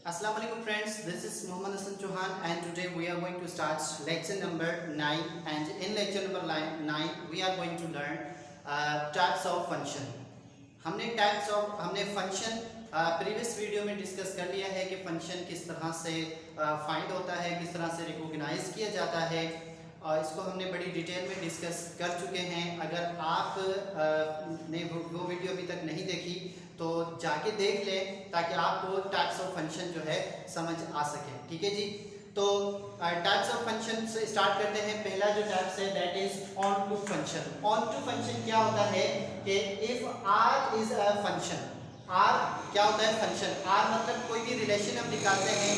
Assalamu alaikum friends, this is Muhammad Hassan Chauhan and today we are going to start lecture number 9 and in lecture number 9 we are going to learn types of function. हमने function previous video में discuss कर लिया है कि function किस तरह से find होता है, किस तरह से रिकॉग्नाइज किया जाता है। इसको हमने बड़ी डिटेल में डिस्कस कर चुके हैं। अगर आप ने वो वीडियो अभी तक नहीं देखी तो जाके देख लें ताकि आपको टाइप्स ऑफ फंक्शन जो है समझ आ सके। ठीक है जी, तो टाइप्स ऑफ फंक्शन से स्टार्ट करते हैं। पहला जो टाइप्स है that is onto function. Onto function क्या होता है कि if R is a function, R क्या होता है फंक्शन। आर मतलब कोई भी रिलेशन हम निकालते हैं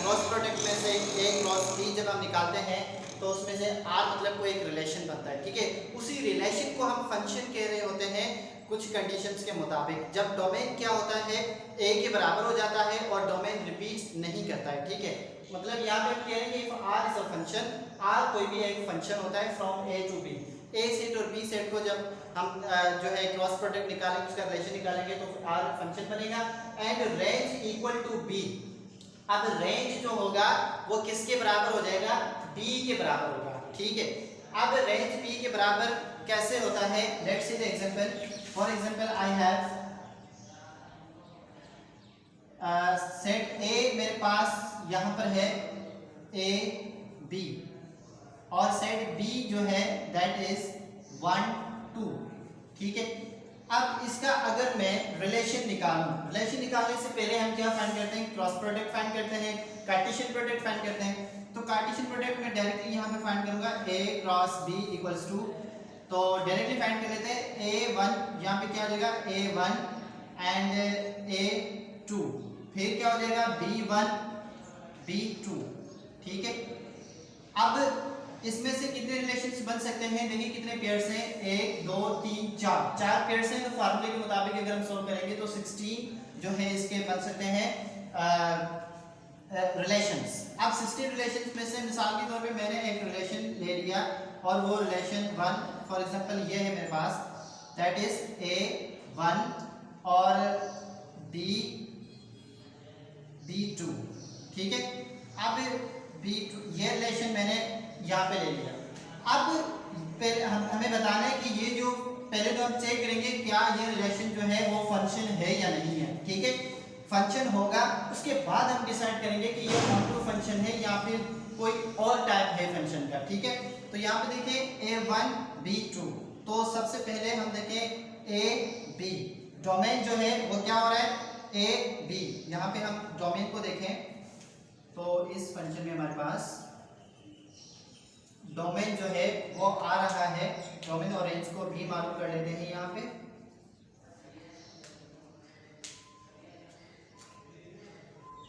क्रॉस प्रोडक्ट में से ए क्रॉस बी जब हम निकालते हैं तो उसमें से आर मतलब कोई एक रिलेशन बनता है। ठीक है, उसी रिलेशन को हम फंक्शन कह रहे होते हैं कुछ कंडीशंस के मुताबिक। जब डोमेन क्या होता है ए के बराबर हो जाता है और डोमेन रिपीट नहीं करता है। ठीक है, मतलब यहाँ पे हम कह रहे हैं कि if R is a function, R कोई भी एक फंक्शन होता है from A to B. A set और बी सेट को जब हम जो है क्रॉस प्रोडक्ट निकालेंगे, उसका रिलेशन निकालेंगे तो आर फंक्शन बनेगा and range equal to B. अब रेंज जो होगा वो किसके बराबर हो जाएगा, बी के बराबर होगा। ठीक है, अब रेंज बी के बराबर कैसे होता है, let's see the example. For example I have set ए, मेरे पास यहाँ पर है ए बी और सेट बी जो है दैट इज 1 2। ठीक है, अब इसका अगर मैं रिलेशन निकालूं, रिलेशन निकालने से पहले हम क्या फाइंड करते हैं, क्रॉस प्रोडक्ट फाइंड करते हैं, कार्टेशियन प्रोडक्ट फाइंड करते हैं। तो कार्टेशियन प्रोडक्ट में डायरेक्टली यहाँ पे फाइंड करूंगा a cross b equals to, तो डायरेक्टली फाइंड कर लेते हैं a1, यहाँ पे क्या हो जाएगा a1 एंड a2, फिर क्या हो जाएगा b1 b2। ठीक है, अब इसमें से कितने रिलेशंस बन सकते हैं, देखिए कितने पेयर्स हैं, 1 2 3 4, चार पेयर्स हैं। तो फार्मूले के मुताबिक अगर हम सॉल्व करेंगे तो 16 जो है इसके बन सकते हैं रिलेशंस। अब 16 रिलेशंस में से मिसाल के तौर पे मैंने एक रिलेशन ले लिया और वो रिलेशन 1 फॉर एग्जांपल ये है मेरे पास, दैट इज a1 और b2। ठीक है, अब b2 ये रिलेशन मैंने यहाँ पे ले लिया। अब पहले हमें बताना है कि ये जो पहले तो हम चेक करेंगे क्या ये रिलेशन जो है वो फंक्शन है या नहीं है। ठीक है, फंक्शन होगा उसके बाद हम डिसाइड करेंगे कि ये ऑन टू फंक्शन है या फिर कोई और टाइप है फंक्शन का। ठीक है, तो यहाँ पे देखिए a1 b2, तो सबसे पहले हम देखें a b, डोमेन जो है वो क्या हो रहा है a b। यहाँ पे हम डोमेन को देखें तो इस फंक्शन में हमारे पास डोमेन जो है वो आ रहा है, डोमेन और रेंज को भी मालूम कर लेते हैं यहाँ पे।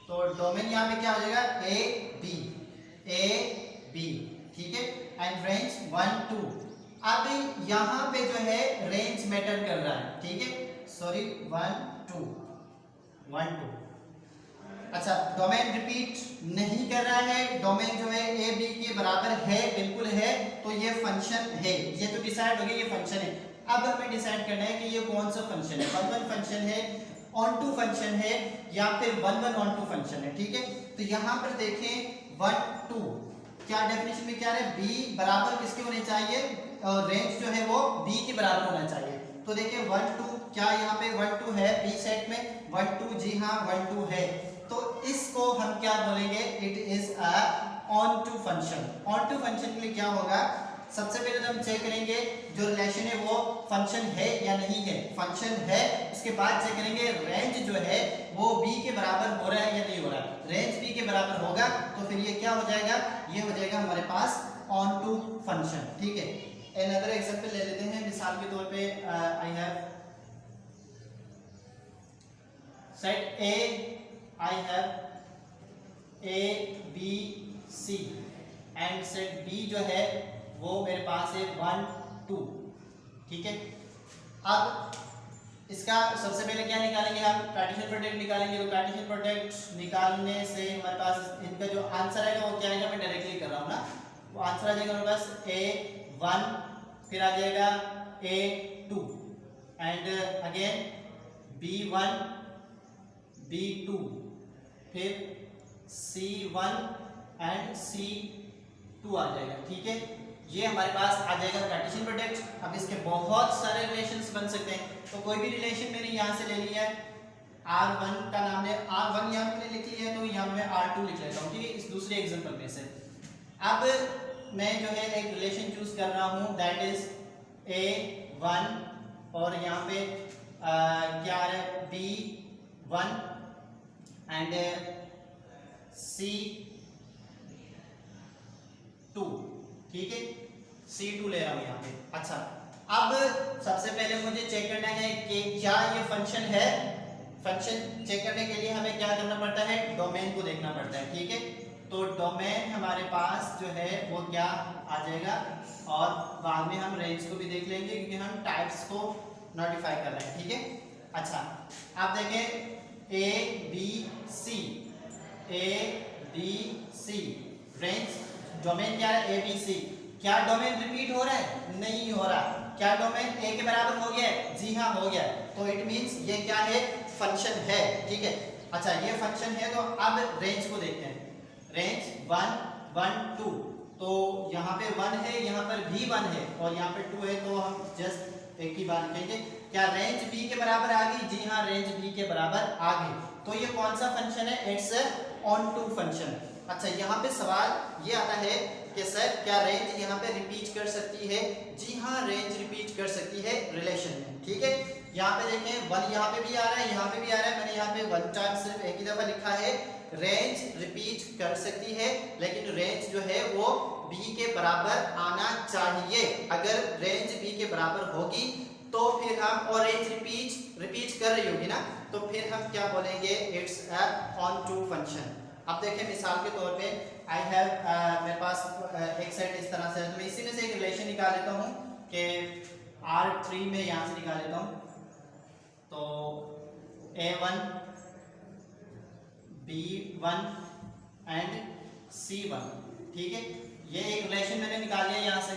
तो डोमेन यहाँ पे क्या हो जाएगा ए बी। ठीक है, एंड रेंज 1 2। अब यहाँ पे जो है रेंज मैटर कर रहा है। ठीक है, सॉरी 1 2 1 2। अच्छा, डोमेन रिपीट नहीं कर रहा है, डोमेन जो है ए बी के बराबर है, बिल्कुल है, तो ये फंक्शन है। ये तो डिसाइड हो गया ये फंक्शन है। अब हमें डिसाइड करना है कि ये कौन सा फंक्शन है, 1 1 फंक्शन है, ऑन टू फंक्शन है या फिर 1 1 ऑन टू फंक्शन है। ठीक है, तो यहाँ पर देखें 1 2 क्या डेफिनेशन में क्या है, बी बराबर किसके होने चाहिए, रेंज जो है वो बी के बराबर होना चाहिए। तो देखिए 1 2 क्या यहाँ पे 1 2 है बी सेट में, 1 2 जी हाँ 1 2 है, तो इसको हम क्या बोलेंगे, it is a onto function. Onto function के लिए क्या होगा, सबसे पहले तो हम चेक करेंगे जो रिलेशन है वो फंक्शन है या नहीं है, फंक्शन है। इसके बाद चेक करेंगे रेंज जो है वो b के बराबर हो रहा है या नहीं हो रहा है। रेंज b के बराबर होगा तो फिर ये क्या हो जाएगा, ये हो जाएगा हमारे पास ऑन टू फंक्शन। ठीक है, अनदर एग्जांपल ले लेते हैं। मिसाल के तौर पे I have set a, I have a b c and set b जो है वो मेरे पास है 1 2। ठीक है, अब इसका सबसे पहले क्या निकालेंगे, हम कार्टेशियन प्रोडक्ट निकालेंगे। तो कार्टेशियन प्रोडक्ट निकालने से हमारे पास इनका जो आंसर आएगा वो क्या आएगा, मैं डायरेक्टली कर रहा हूँ ना, वो आंसर आ जाएगा हमारे पास a1, फिर आ जाएगा a2 and again b1 b2, फिर C1 एंड C2 आ जाएगा। ठीक है, ये हमारे पास आ जाएगा कार्टेशियन प्रोडक्ट। अब इसके बहुत सारे रिलेशंस बन सकते हैं, तो कोई भी रिलेशन मैंने यहाँ से ले लिया है, R1 का नाम है, R1 यहाँ पे लिख लिया है, तो यहाँ मैं R2 लिख लेता हूँ। ठीक है, इस दूसरे एग्जांपल में से अब मैं जो है एक रिलेशन चूज कर रहा हूँ, दैट इज A1 और यहाँ पे क्या आ रहा है B1 एंड C2। ठीक है, C2 ले रहा हूँ यहाँ पे। अच्छा, अब सबसे पहले मुझे चेक करना है कि क्या ये फंक्शन है। फंक्शन चेक करने के लिए हमें क्या करना पड़ता है, डोमेन को देखना पड़ता है। ठीक है, तो डोमेन हमारे पास जो है वो क्या आ जाएगा, और बाद में हम रेंज को भी देख लेंगे क्योंकि हम टाइप्स को नोटिफाई कर रहे हैं। ठीक है, अच्छा आप देखें ABC, रेंज, डोमेन क्या है ABC। क्या डोमेन रिपीट हो रहा है, नहीं हो रहा। क्या डोमेन A के बराबर हो गया है, जी हाँ हो गया। तो इट मींस ये क्या है, फंक्शन है। ठीक है, अच्छा ये फंक्शन है, तो अब रेंज को देखते हैं। रेंज 1 1 2, तो यहाँ पे 1 है, यहाँ पर भी 1 है और यहाँ पे 2 है, तो हम जस्ट एक ही बात कहेंगे, क्या रेंज B के बराबर आ गई, जी हाँ रेंज B के बराबर आ गई। तो ये कौन सा फंक्शन है, इट्स ऑन टू फंक्शन। अच्छा, यहाँ पे सवाल ये आता है कि सर क्या रेंज यहाँ पे रिपीट कर सकती है, जी हाँ रेंज रिपीट कर सकती है रिलेशन में। ठीक है, यहाँ पे देखें 1 यहाँ पे भी आ रहा है, यहाँ पे भी आ रहा है, मैंने यहाँ पे 1 टाइम सिर्फ एक ही दफा लिखा है। रेंज रिपीट कर सकती है, लेकिन रेंज जो है वो B के बराबर आना चाहिए। अगर रेंज B के बराबर होगी तो फिर हम, और रेंज रिपीट कर रही होगी ना, तो फिर हम क्या बोलेंगे, it's a onto function. अब देखें मिसाल के तौर पे आई हैव, मेरे पास एक सेट इस तरह से है, तो मैं इसी में से एक रिलेशन निकाल लेता हूँ कि R3 में यहाँ से निकाल लेता हूँ। तो A1 B1 एंड C1। ठीक है, ये एक रिलेशन मैंने निकाल लिया यहाँ से।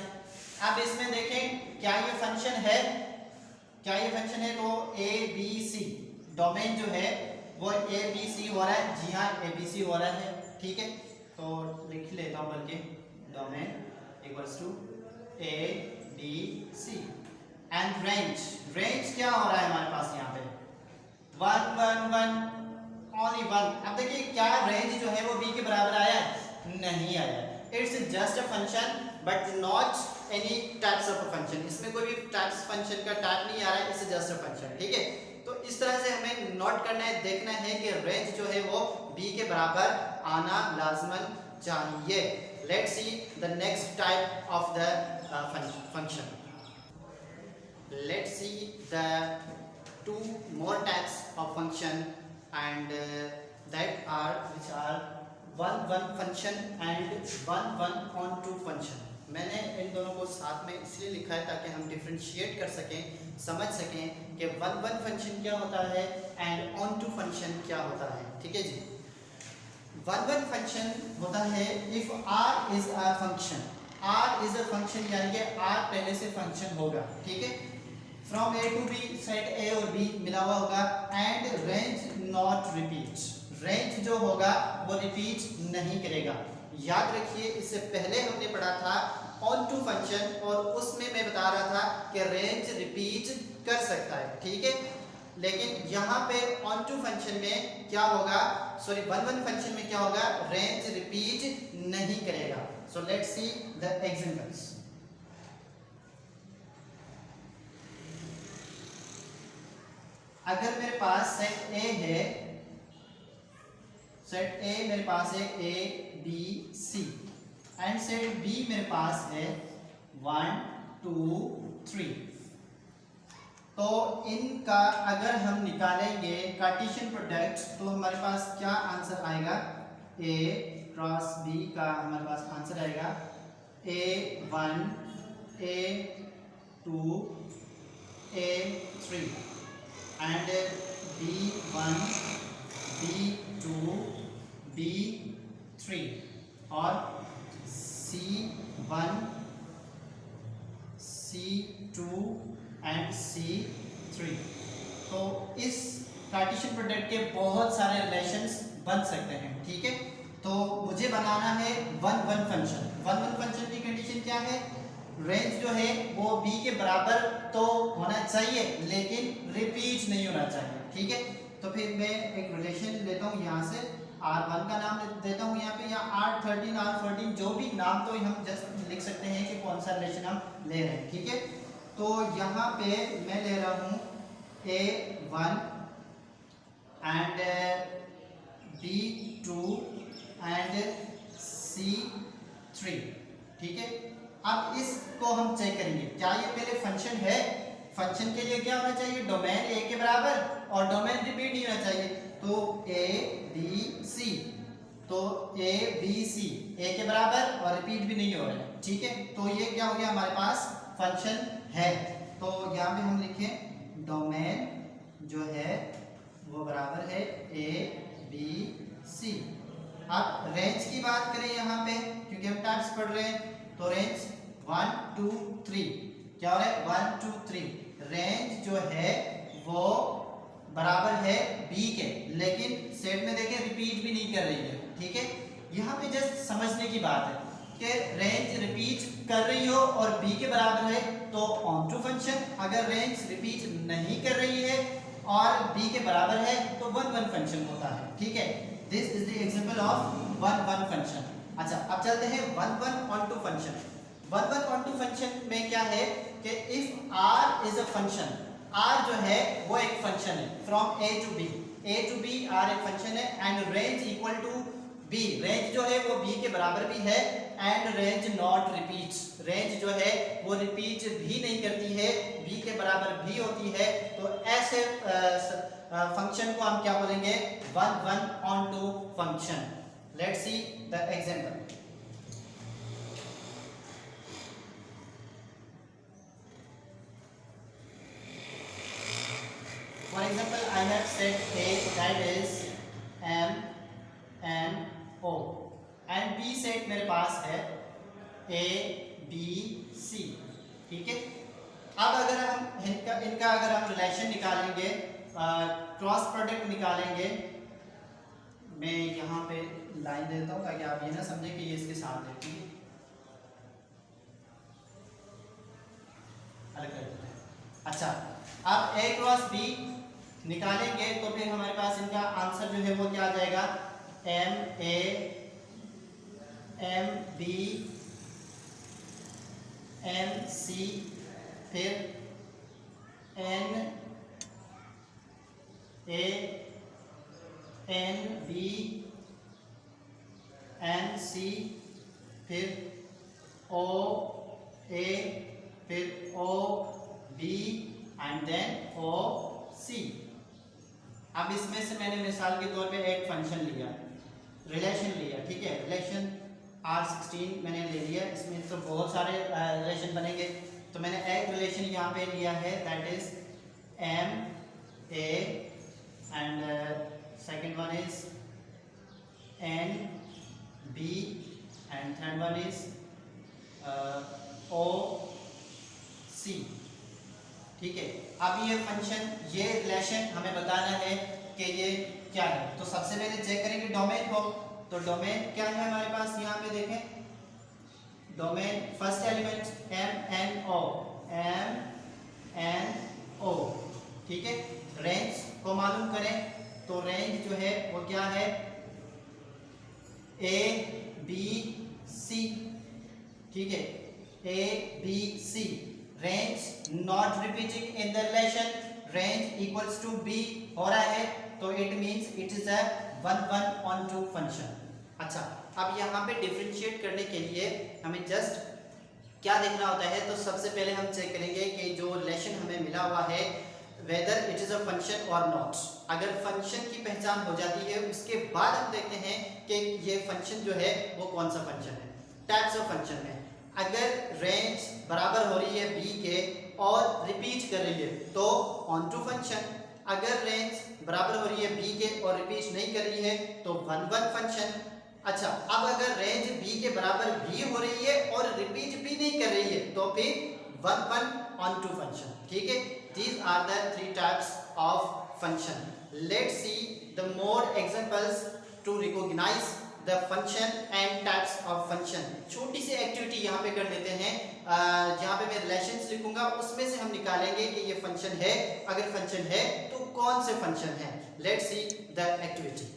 अब इसमें देखें क्या ये फंक्शन है, क्या ये फंक्शन है, तो ABC डोमेन जो है वो ABC हो रहा है, जी हाँ ABC हो रहा है। ठीक है, तो लिख लेता हूँ बल्कि, domain equals to ABC and range क्या हो रहा है हमारे पास यहाँ पे 1 1 1 ओनली 1। अब देखिए क्या रेंज जो है वो B के बराबर आया है, नहीं आया। It's just a function but not any types of a function. इसमें कोई भी टाइप्स फंक्शन का टाइप नहीं आ रहा है, इट्स जस्ट अ फंक्शन। ठीक है, तो इस तरह से हमें नोट करना है, देखना है कि रेंज जो है वो B के बराबर आना लाजमन चाहिए। Let's see the next type of the function. Let's see the two more types of function, and that are which are one function and one onto function। मैंने इन दोनों को साथ में इसलिए लिखा है ताकि हम डिफरेंशिएट कर सकें, समझ सकें कि वन फंक्शन क्या होता है एंड ऑन टू फंक्शन क्या होता है। ठीक है जी, वन फंक्शन होता है if R is a function. R is a function यानी कि R पहले से फंक्शन होगा। ठीक है, from A to B set A और B मिला हुआ होगा, and range not repeat, range जो होगा वो रिपीट नहीं करेगा। याद रखिए इससे पहले हमने पढ़ा था ऑन टू फंक्शन, और उसमें मैं बता रहा था कि रेंज रिपीट कर सकता है। ठीक है, लेकिन यहाँ पे ऑन टू फंक्शन में क्या होगा, सॉरी वन फंक्शन में क्या होगा, रेंज रिपीट नहीं करेगा। So let's see the examples. अगर मेरे पास सेट A है, सेट A मेरे पास है ABC, एंड सेट B मेरे पास है 1 2 3, तो इनका अगर हम निकालेंगे कार्टेशियन प्रोडक्ट तो हमारे पास क्या आंसर आएगा, A क्रॉस B का हमारे पास आंसर आएगा A1 A2 A3 and B1 B2 B3 और C1 C2 एंड C3। तो इस कार्टेशियन प्रोडक्ट के बहुत सारे रिलेशंस बन सकते हैं, ठीक है। तो मुझे बनाना है one one function. One one function की कंडीशन क्या है? रेंज जो है वो b के बराबर तो होना चाहिए लेकिन रिपीट नहीं होना चाहिए, ठीक है। तो फिर मैं एक रिलेशन लेता हूँ यहाँ से, R1 का नाम देता हूँ यहाँ पे, या R13 R14 जो भी नाम, तो हम जस्ट लिख सकते हैं कि कौन सा रिलेशन हम ले रहे हैं, ठीक है। तो यहाँ पे मैं ले रहा हूँ A1 and B2 and C3, ठीक है। अब इसको हम चेक करेंगे, क्या ये पहले फंक्शन है? फंक्शन के लिए क्या होना चाहिए? डोमेन a के बराबर और डोमेन रिपीट नहीं होना चाहिए। तो a b c, तो a b c a के बराबर और रिपीट भी नहीं हो रहा है, ठीक है। तो ये क्या हो गया? हमारे पास फंक्शन है। तो यहाँ पे हम लिखें डोमेन जो है वो बराबर है a b c। अब रेंज की बात करें यहाँ पे, क्योंकि हम टाइप्स पढ़ रहे हैं, तो रेंज 1 2 3 क्या हो रहा है? 1 2 3। रेंज जो है वो बराबर है b के, लेकिन सेट में देखें रिपीट भी नहीं कर रही है, ठीक है। यहाँ पे जस्ट समझने की बात है कि रेंज रिपीट कर रही हो और b के बराबर है तो ऑन टू फंक्शन, अगर रेंज रिपीट नहीं कर रही है और b के बराबर है तो वन वन फंक्शन होता है, ठीक है। This is the example of one one function. अच्छा, अब चलते हैं one one onto function. One one onto function में क्या है कि if r is a function, r जो है वो एक फंक्शन है from a to b, r एक फंक्शन है, and range equal to b, range जो है वो b के बराबर भी है, and range not repeats, range जो है वो रिपीट भी नहीं करती है, b के बराबर भी होती है। तो ऐसे फंक्शन को हम क्या बोलेंगे? One one onto function. Let's see the example. For example, I have set A that is M N O and B set मेरे पास है A B C, ठीक है। अब अगर हम इनका अगर हम रिलेशन निकालेंगे, क्रॉस प्रोडक्ट निकालेंगे, मैं यहाँ पे लाइन देता हूँ ताकि आप ये ना समझें कि ये इसके साथ है, ठीक है। अलग कर देते हैं। अच्छा, अब A क्रॉस B निकालेंगे तो फिर हमारे पास इनका आंसर जो है वो क्या आ जाएगा? M A M B M C, फिर N A N B N C, फिर O A, फिर O B and then O C। अब इसमें से मैंने मिसाल के तौर पे एक फंक्शन लिया, रिलेशन लिया, ठीक है। रिलेशन R16 मैंने ले लिया, इसमें तो बहुत सारे रिलेशन बनेंगे, तो मैंने एक रिलेशन यहाँ पे लिया है that is M A and second one is N B and third one is O C, ठीक है। अब ये फंक्शन, ये रिलेशन हमें बताना है कि ये क्या है। तो सबसे पहले चेक करेंगे डोमेन को। तो डोमेन क्या है हमारे पास? यहाँ पे देखें, domain first element M N O, ठीक है। रेंज को मालूम करें, तो रेंज जो है वो क्या है? A B C, ठीक है, A B C। Range not repeating in the relation, range equals to b हो रहा है, तो it means it is a one one onto function. अच्छा, अब यहाँ पे डिफरेंशिएट करने के लिए हमें जस्ट क्या देखना होता है? तो सबसे पहले हम चेक करेंगे कि जो रिलेशन हमें मिला हुआ है whether it is a function और नॉट। अगर फंक्शन की पहचान हो जाती है उसके बाद हम देखते हैं कि ये फंक्शन जो है वो कौन सा फंक्शन है। टाइप्स ऑफ फंक्शन में अगर रेंज बराबर हो रही है b के और रिपीट कर रही है तो ऑन टू फंक्शन, अगर रेंज बराबर हो रही है b के और रिपीट नहीं कर रही है तो वन वन फंक्शन। अच्छा, अब अगर रेंज b के बराबर भी हो रही है और रिपीट भी नहीं कर रही है तो फिर one one onto function, ठीक है। These are the three types of function. Let's see the more examples to recognize the function and types of function. छोटी सी एक्टिविटी यहाँ पे कर लेते हैं। यहाँ पे मैं रिलेशंस लिखूंगा, उसमें से हम निकालेंगे कि ये फंक्शन है, अगर फंक्शन है तो कौन से फंक्शन है। Let's see the activity.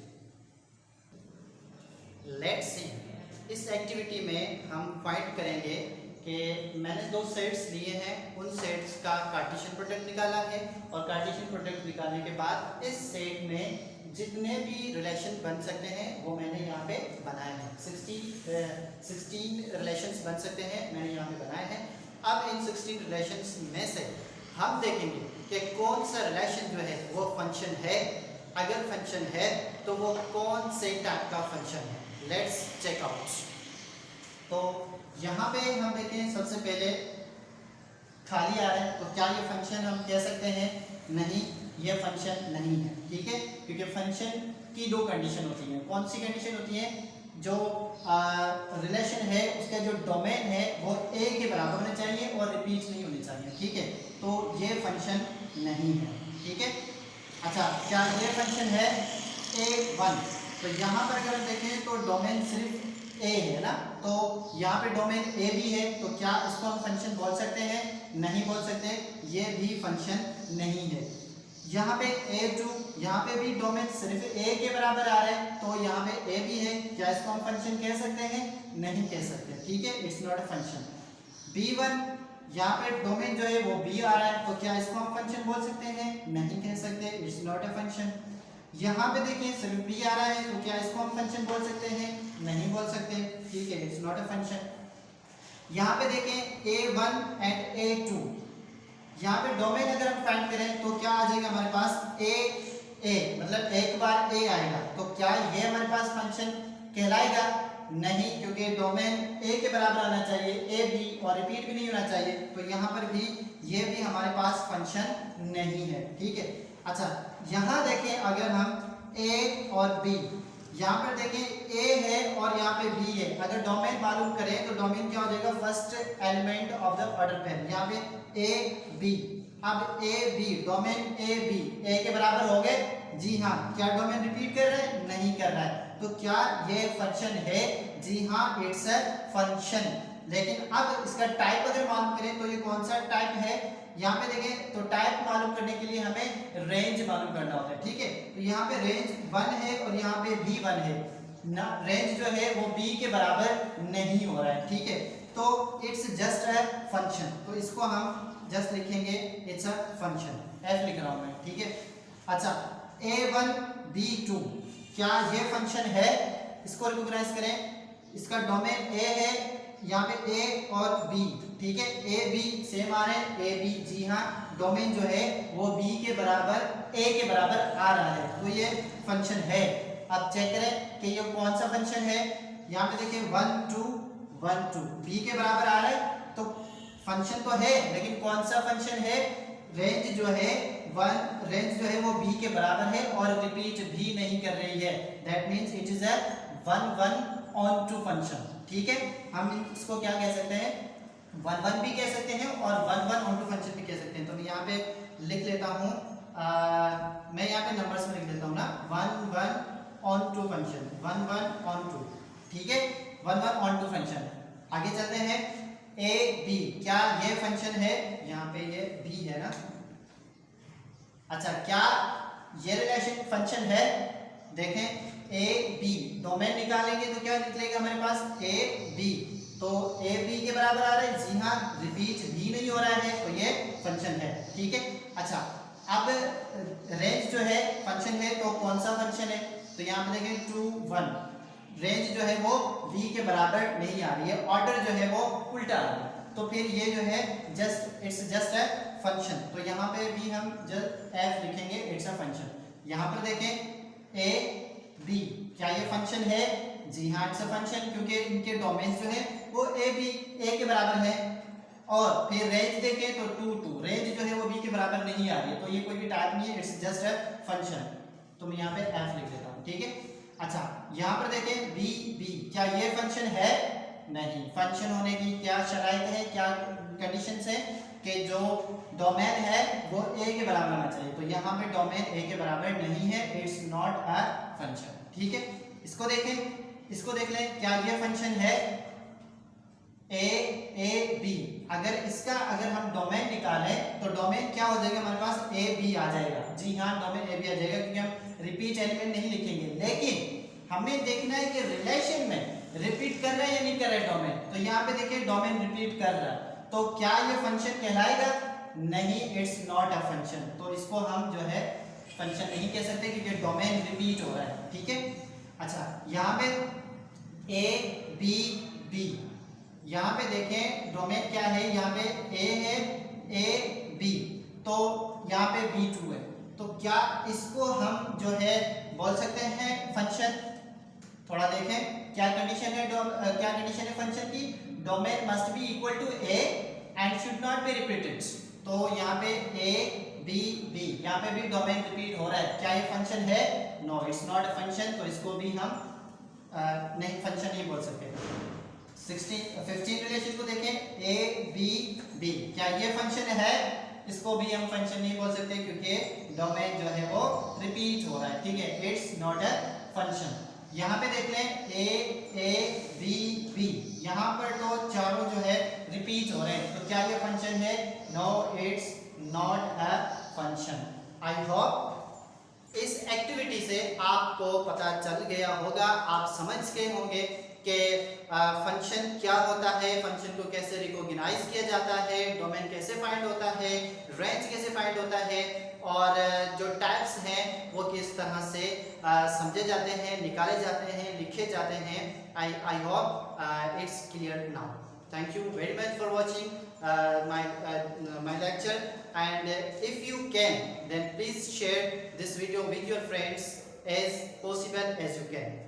Let's see, इस एक्टिविटी में हम फाइंड करेंगे कि मैंने दो सेट्स लिए हैं, उन सेट्स का कार्टेशियन प्रोडक्ट निकाला है और कार्टेशियन प्रोडक्ट निकालने के बाद इस सेट में जितने भी रिलेशन बन सकते हैं वो मैंने यहाँ पे बनाए हैं। 16 रिलेशंस बन सकते हैं, मैंने यहाँ पे बनाए हैं। अब इन 16 रिलेशंस में से हम देखेंगे कि कौन सा रिलेशन जो है वो फंक्शन है, अगर फंक्शन है तो वो कौन से टाइप का फंक्शन है। Let's check out. तो यहाँ पे हम देखें, सबसे पहले खाली आ रहा है, तो क्या ये फंक्शन हम कह सकते हैं? नहीं, ये फंक्शन नहीं है, ठीक है, क्योंकि फंक्शन की दो कंडीशन होती हैं। कौन सी कंडीशन होती है? जो रिलेशन है उसका जो डोमेन है वो ए के बराबर होना चाहिए और रिपीट नहीं होनी चाहिए, ठीक है, तो ये फंक्शन नहीं है, ठीक है। अच्छा, क्या ये फंक्शन है A1? तो यहाँ पर अगर हम देखें तो डोमेन सिर्फ ए है ना, तो यहाँ पे डोमेन ए भी है, तो क्या इसको हम फंक्शन बोल सकते हैं? नहीं बोल सकते, ये भी फंक्शन नहीं है। यहाँ पे A2, यहाँ पे भी डोमेन सिर्फ ए के बराबर आ रहा है, तो यहाँ पे ए भी है, क्या इसको हम फंक्शन कह सकते हैं? नहीं कह सकते, ठीक है, it's not a function. B1, यहाँ पे डोमेन जो है वो बी आ रहा है, तो क्या इसको हम फंक्शन बोल सकते हैं? नहीं कह सकते, इट्स नॉट अ फंक्शन। यहाँ पे देखिए सिर्फ बी आ रहा है, तो क्या इसको हम फंक्शन बोल सकते हैं? नहीं बोल सकते, ठीक है, इट्स नॉट अ फंक्शन। यहाँ पे देखें A1 एंड A2, यहाँ पे डोमेन अगर हम फाइंड करें तो क्या आ जाएगा हमारे पास? ए, मतलब एक बार ए आएगा, तो क्या ये हमारे पास फंक्शन कहलाएगा? नहीं, क्योंकि डोमेन ए के बराबर आना चाहिए, ए बी, और रिपीट भी नहीं होना चाहिए, तो यहाँ पर भी ये भी हमारे पास फंक्शन नहीं है, ठीक है। अच्छा, यहाँ देखें अगर हम ए और बी, यहाँ पर देखें ए है और यहाँ पे बी है, अगर डोमेन मालूम करें तो डोमेन क्या हो जाएगा? First element of the order pair, यहाँ पे ए बी। अब A B, domain A B A के बराबर हो गए? जी हाँ। क्या डोमेन रिपीट कर रहा है? नहीं कर रहा है, तो क्या ये फंक्शन है? जी हाँ, इट्स अ फंक्शन। लेकिन अब इसका टाइप अगर मालूम करें तो ये कौन सा टाइप है? यहाँ पे देखें तो टाइप मालूम करने के लिए हमें रेंज मालूम करना होता है, ठीक है, तो यहाँ पे रेंज 1 है और यहाँ पे भी 1 है ना, रेंज जो है वो b के बराबर नहीं हो रहा है, ठीक है, तो इट्स जस्ट अ फंक्शन, तो इसको हम जस्ट लिखेंगे इट्स अ फंक्शन, f लिख रहा हूं मैं, ठीक है। अच्छा, A1 B2, क्या ये फंक्शन है? इसको रिकॉग्नाइज करें, इसका डोमेन a है, यहाँ पे a और b, ठीक है, ए बी सेम आ रहे हैं, ए बी, जी हाँ, डोमेन जो है वो b के बराबर a के बराबर आ रहा है, तो ये फंक्शन है। अब चेक करें कि ये कौन सा फंक्शन है। यहाँ पे देखिए 1 2 1 2 b के बराबर आ रहा है, तो फंक्शन तो है, लेकिन कौन सा फंक्शन है? रेंज जो है वो b के बराबर है और रिपीट भी नहीं कर रही है, that means it is a 1 1 onto function, ठीक है। हम इसको क्या कह सकते हैं? 1 1 भी कह सकते हैं और 1 1 ऑन टू फंक्शन भी कह सकते हैं। तो मैं यहाँ पे लिख लेता हूँ, मैं यहाँ पे नंबर्स में लिख देता हूँ ना, 1 1 onto function, 1 1 onto, ठीक है, 1 1 ऑन टू फंक्शन। आगे चलते हैं, ए बी, क्या ये फंक्शन है? यहाँ पे ये बी है ना। अच्छा, क्या ये रिलेशन फंक्शन है? देखें ए बी, डोमेन निकालेंगे तो क्या निकलेगा हमारे पास? ए बी, तो ए बी के बराबर आ रहा है, जी हाँ, रिपीट भी नहीं हो रहा है, तो ये फंक्शन है, ठीक है। अच्छा, अब रेंज जो है फंक्शन है, तो कौन सा फंक्शन है? तो यहाँ पे देखें 2 1, रेंज जो है वो v के बराबर नहीं आ रही है, ऑर्डर जो है वो उल्टा आ रहा है, तो फिर ये जो है इट्स जस्ट अ फंक्शन, तो यहाँ पे भी हम जस्ट f लिखेंगे, इट्स अ फंक्शन। यहाँ पर देखें a b, क्या ये फंक्शन है? जी हाँ, इट्स अ फंक्शन, क्योंकि इनके डोमेन जो है वो a b a के बराबर है, और फिर रेंज देखें तो 2 2, रेंज जो है वो b के बराबर नहीं आ रही है, तो ये कोई भी टाइप नहीं है, इट्स जस्ट अ फंक्शन, तो मैं यहाँ पे f लिख देता हूँ, ठीक है। अच्छा, यहाँ पर देखें बी बी, क्या ये फंक्शन है? नहीं, फंक्शन होने की क्या शराइत है, क्या कंडीशंस है? कि जो डोमेन है वो a के बराबर आना चाहिए, तो यहाँ पे डोमेन a के बराबर नहीं है, इट्स नॉट अ फंक्शन। ठीक है, इसको देखें, इसको देख लें, क्या ये फंक्शन है a b। अगर हम डोमेन निकालें तो डोमेन क्या हो जाएगा हमारे पास, a b आ जाएगा। जी हाँ, डोमेन a b आ जाएगा, क्योंकि हम रिपीट एलिमेंट नहीं लिखेंगे, लेकिन हमें देखना है कि रिलेशन में रिपीट कर रहा है या नहीं कर रहा है डोमेन। तो यहाँ पे देखिए डोमेन रिपीट कर रहा है, तो क्या ये फंक्शन कहलाएगा? नहीं, इट्स नॉट अ फंक्शन। तो इसको हम जो है फंक्शन नहीं कह सकते, क्योंकि डोमेन रिपीट हो रहा है। ठीक है, अच्छा यहाँ पे a b b, यहाँ पे देखें डोमेन क्या है, यहाँ पे a है, a b, तो यहाँ पे b2 है, तो क्या इसको हम जो है बोल सकते हैं फंक्शन? थोड़ा देखें क्या कंडीशन है, क्या कंडीशन है फंक्शन की? Domain must be equal to a and should not be repeated. तो यहाँ पे a b b, यहाँ पे भी डोमेन रिपीट हो रहा है, क्या ये फंक्शन है? No, it's not a function, तो इसको भी हम नहीं फंक्शन नहीं बोल सकते। 15 रिलेशन को देखें, a b b, क्या ये फंक्शन है? इसको भी हम फंक्शन नहीं बोल सकते, क्योंकि डोमेन जो है वो रिपीट हो रहा है। ठीक है, इट्स नॉट अ फंक्शन। यहाँ पे देख लें a b b, यहाँ पर तो चारों जो है रिपीट हो रहे हैं, तो क्या ये फंक्शन है? No, it's not a function. I hope इस एक्टिविटी से आपको पता चल गया होगा, आप समझ गए होंगे कि फंक्शन क्या होता है, फंक्शन को कैसे रिकॉग्नाइज किया जाता है, डोमेन कैसे फाइंड होता है, रेंज कैसे फाइंड होता है, और जो टाइप्स हैं वो किस तरह से समझे जाते हैं, निकाले जाते हैं, लिखे जाते हैं। I hope it's clear now. Thank you very much for watching my lecture, and if you can, then please share this video with your friends as possible as you can.